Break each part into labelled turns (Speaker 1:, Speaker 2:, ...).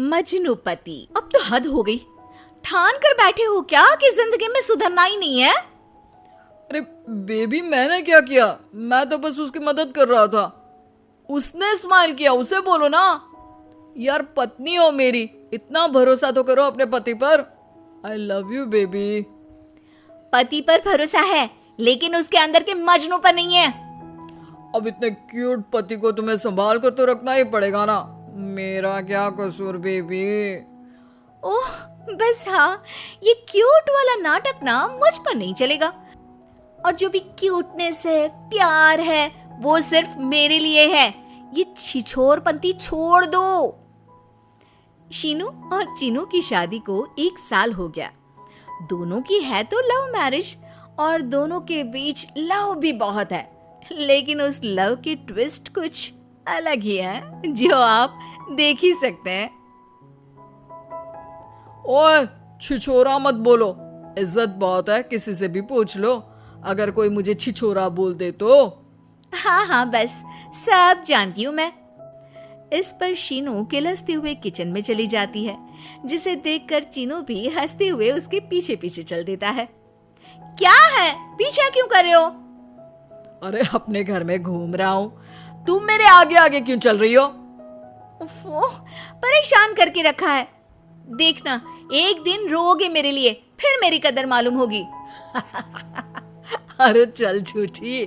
Speaker 1: मजनूपति, अब तो हद हो गई। ठान कर बैठे हो क्या कि जिंदगी में सुधरना ही नहीं है?
Speaker 2: अरे बेबी, मैंने क्या किया? मैं तो बस उसकी मदद कर रहा था। उसने स्माइल किया, उसे बोलो ना। यार पत्नी हो मेरी, इतना भरोसा तो करो अपने पति पर। I love you baby.
Speaker 1: पति पर भरोसा है लेकिन उसके अंदर के मजनू पर नहीं है।
Speaker 2: अब इतने क्यूट पति को तुम्हें संभाल कर तो रखना ही पड़ेगा ना। मेरा क्या कसूर बेबी?
Speaker 1: ओह बस हाँ, ये क्यूट वाला नाटक ना मुझ पर नहीं चलेगा। और जो भी क्यूटनेस है, प्यार है, वो सिर्फ मेरे लिए है। ये छिछोरपंती छोड़ दो। शीनू और चीनू की शादी को 1 साल हो गया। दोनों की है तो लव मैरिज और दोनों के बीच लव भी बहुत है, लेकिन उस लव की ट्विस्ट कुछ अलग ही है जो आप देख ही सकते हैं।
Speaker 2: ओए छिछोरा मत बोलो, इज्जत बहुत है, किसी से भी पूछ लो अगर कोई मुझे छिछोरा बोल दे तो।
Speaker 1: हाँ बस सब जानती हूँ मैं। इस पर शीनू किलसते हुए किचन में चली जाती है, जिसे देखकर चीनू भी हंसते हुए उसके पीछे पीछे चल देता है। क्या है, पीछा क्यों कर रहे हो?
Speaker 2: अरे अपने घर में घूम रहा हूँ, तुम मेरे आगे आगे क्यों चल रही हो?
Speaker 1: परेशान करके रखा है। देखना एक दिन रोओगे मेरे लिए, फिर मेरी कदर मालूम होगी।
Speaker 2: अरे चल झूठी।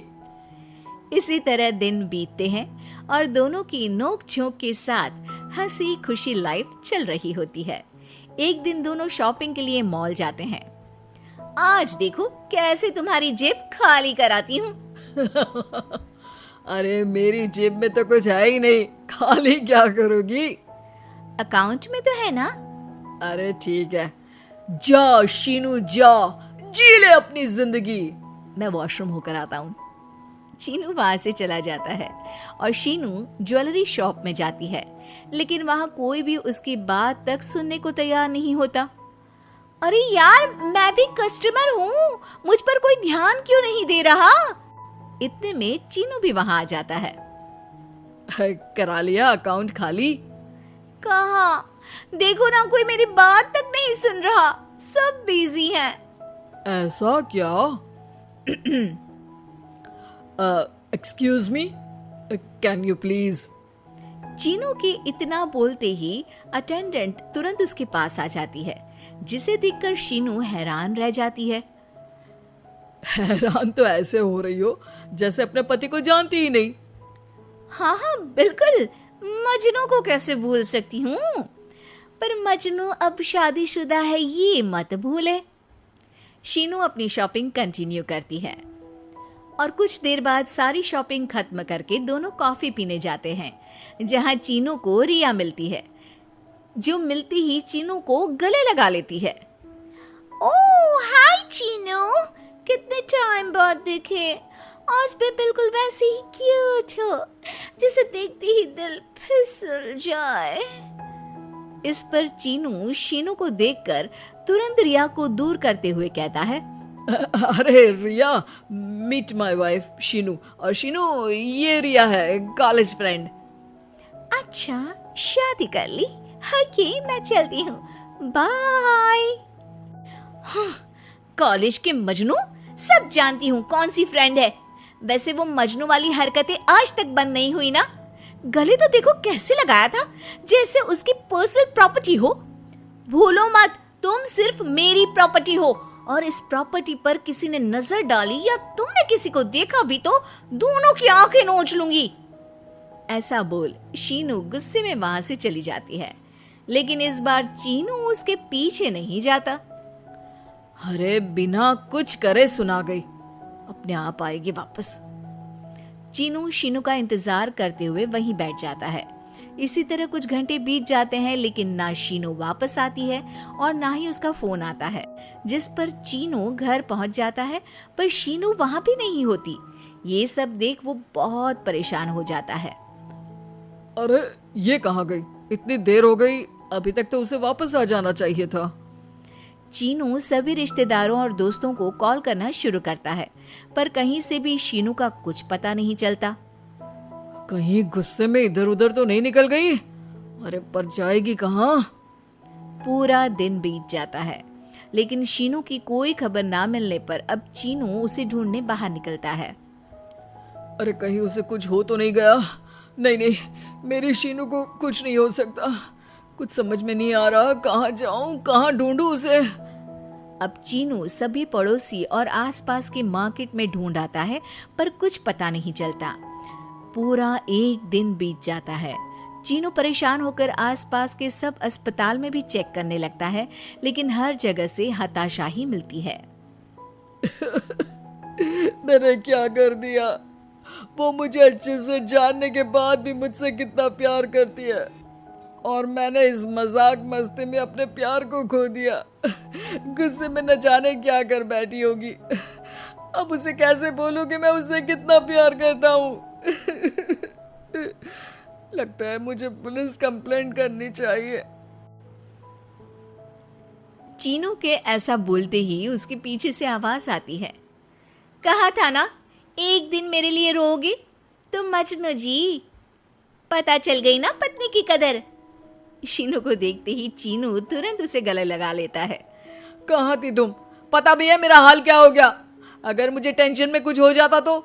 Speaker 1: इसी तरह दिन बीतते हैं और दोनों की नोक झोंक के साथ हंसी खुशी लाइफ चल रही होती है। एक दिन दोनों शॉपिंग के लिए मॉल जाते हैं। आज देखो कैसे तुम्हारी जेब खाली कराती हूँ।
Speaker 2: अरे मेरी जेब में तो कुछ है ही नहीं, खाली क्या करोगी?
Speaker 1: अकाउंट में तो है ना।
Speaker 2: अरे ठीक है, जा शीनू जा, जी ले अपनी जिंदगी।
Speaker 1: मैं वॉशरूम होकर आता हूँ। चीनू वहां से चला जाता है और शीनू ज्वेलरी शॉप में जाती है, लेकिन वहां कोई भी उसकी बात तक सुनने को तैयार नहीं होता। अरे यार, मैं भी कस्टमर हूँ, मुझ पर कोई ध्यान क्यों नहीं दे रहा? इतने में चीनू भी वहां आ जाता है।
Speaker 2: करा लिया अकाउंट खाली?
Speaker 1: कहाँ? देखो ना, कोई मेरी बात तक नहीं सुन रहा, सब बिजी हैं।
Speaker 2: ऐसा क्या? Excuse me, can you please?
Speaker 1: Chinu के इतना बोलते ही अटेंडेंट तुरंत उसके पास आ जाती है, जिसे देखकर शीनू हैरान रह जाती है।
Speaker 2: हैरान तो ऐसे हो रही हो जैसे अपने पति को जानती ही नहीं।
Speaker 1: हाँ बिल्कुल, मजनू को कैसे भूल सकती हूँ, पर मजनू अब शादीशुदा है ये मत भूले। शीनू अपनी शॉपिंग कंटिन्यू करती है और कुछ देर बाद सारी शॉपिंग खत्म करके दोनों कॉफी पीने जाते हैं, जहां चीनू को रिया मिलती है, जो मिलती ही चीनू को गले लगा लेती है। ओह हाय चीनू, कितने टाइम बाद दिखे। आज भी बिल्कुल वैसे ही क्यूट हो, जिसे देखते ही दिल फिसल जाए। इस पर चीनू शीनू को देखकर तुरंत रिया को दूर करते हुए कहता है,
Speaker 2: अरे रिया, मीट माय वाइफ शीनू, और शीनू ये रिया है, कॉलेज फ्रेंड।
Speaker 1: अच्छा शादी कर ली? ओके मैं चलती हूँ, बाय। कॉलेज के मजनू, सब जानती हूँ कौन सी फ्रेंड है। वैसे वो मजनू वाली हरकतें आज तक बंद नहीं हुई ना। गले तो देखो कैसे लगाया था, जैसे उसकी पर्सनल प्रॉपर्टी हो। भूलो मत, तुम सिर्फ मेरी प्रॉपर्टी हो, और इस प्रॉपर्टी पर किसी ने नजर डाली या तुमने किसी को देखा भी तो दोनों की आंखें नोच लूंगी। ऐसा बोल शीनू गुस्से में वहां से चली जाती है, लेकिन इस बार चीनू उसके पीछे नहीं जाता।
Speaker 2: अरे बिना कुछ करे सुना गई, अपने आप आएगी वापस।
Speaker 1: चीनू शीनू का इंतजार करते हुए वहीं बैठ जाता है। इसी तरह कुछ घंटे बीत जाते हैं, लेकिन ना शीनू वापस आती है और ना ही उसका फोन आता है, जिस पर चीनू घर पहुंच जाता है, पर शीनू वहां भी नहीं होती। ये सब देख वो बहुत परेशान हो जाता है।
Speaker 2: अरे ये कहाँ गई? इतनी देर हो गई, अभी तक तो उसे वापस आ जाना चाहिए था।
Speaker 1: चीनू सभी रिश्तेदारों और दोस्तों को कॉल करना शुरू करता है, पर कहीं से भी शीनू का कुछ पता नहीं चलता।
Speaker 2: कहीं गुस्से में इधर उधर तो नहीं निकल गई? अरे पर जाएगी कहाँ?
Speaker 1: पूरा दिन बीत जाता है, लेकिन शीनू की कोई खबर ना मिलने पर अब चीनू उसे ढूंढने बाहर निकलता है।
Speaker 2: अरे कहीं उसे कुछ हो तो नहीं गया? नहीं नहीं, मेरी शीनू को कुछ नहीं हो सकता। कुछ समझ में नहीं आ रहा, कहाँ जाऊं, कहाँ ढूंढूं उसे।
Speaker 1: अब चीनू सभी पड़ोसी और आसपास के मार्केट में ढूंढ आता है, पर कुछ पता नहीं चलता। पूरा एक दिन बीत जाता है। चीनू परेशान होकर आसपास के सब अस्पताल में भी चेक करने लगता है, लेकिन हर जगह से हताशा ही मिलती है।
Speaker 2: मैंने क्या कर दिया? वो मुझे अच्छे से जानने के बाद भी मुझसे कितना प्यार करती है, और मैंने इस मजाक मस्ती में अपने प्यार को खो दिया। गुस्से में न जाने क्या कर बैठी होगी। अब उसे कैसे बोलूं कि मैं उससे कितना प्यार करता हूँ। लगता है मुझे पुलिस कंप्लेंट करनी चाहिए।
Speaker 1: चीनू के ऐसा बोलते ही उसके पीछे से आवाज आती है, कहा था ना एक दिन मेरे लिए रोओगी तुम मजनू जी। पता चल गई ना पत्नी की कदर। शीनू को देखते ही चीनू तुरंत उसे गले लगा लेता है।
Speaker 2: कहाँ थी तुम? पता भी है मेरा हाल क्या हो गया? अगर मुझे टेंशन में कुछ हो जाता तो?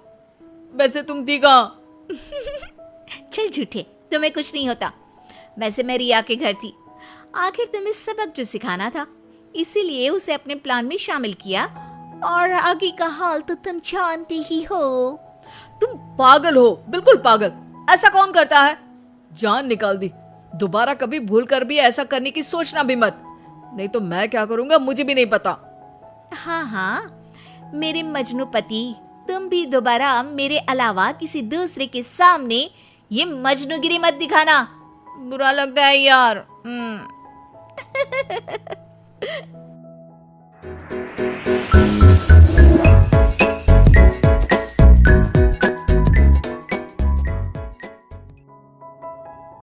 Speaker 2: वैसे तुम थी कहाँ?
Speaker 1: चल झूठे, तुम्हें कुछ नहीं होता। वैसे मैं रिया के घर थी। आखिर तुम्हें सबक जो सिखाना था, इसीलिए उसे अपने प्लान में शामिल किया, और आगे का हाल तो तुम जानते ही हो।
Speaker 2: तुम पागल हो, बिल्कुल पागल। ऐसा कौन करता है? जान निकाल दी। दोबारा कभी भूल कर भी ऐसा करने की सोचना भी मत, नहीं तो मैं क्या करूंगा मुझे भी नहीं पता।
Speaker 1: हाँ हाँ मेरे मजनू पति, तुम भी दोबारा मेरे अलावा किसी दूसरे के सामने ये मजनूगिरी मत दिखाना, बुरा लगता है यार।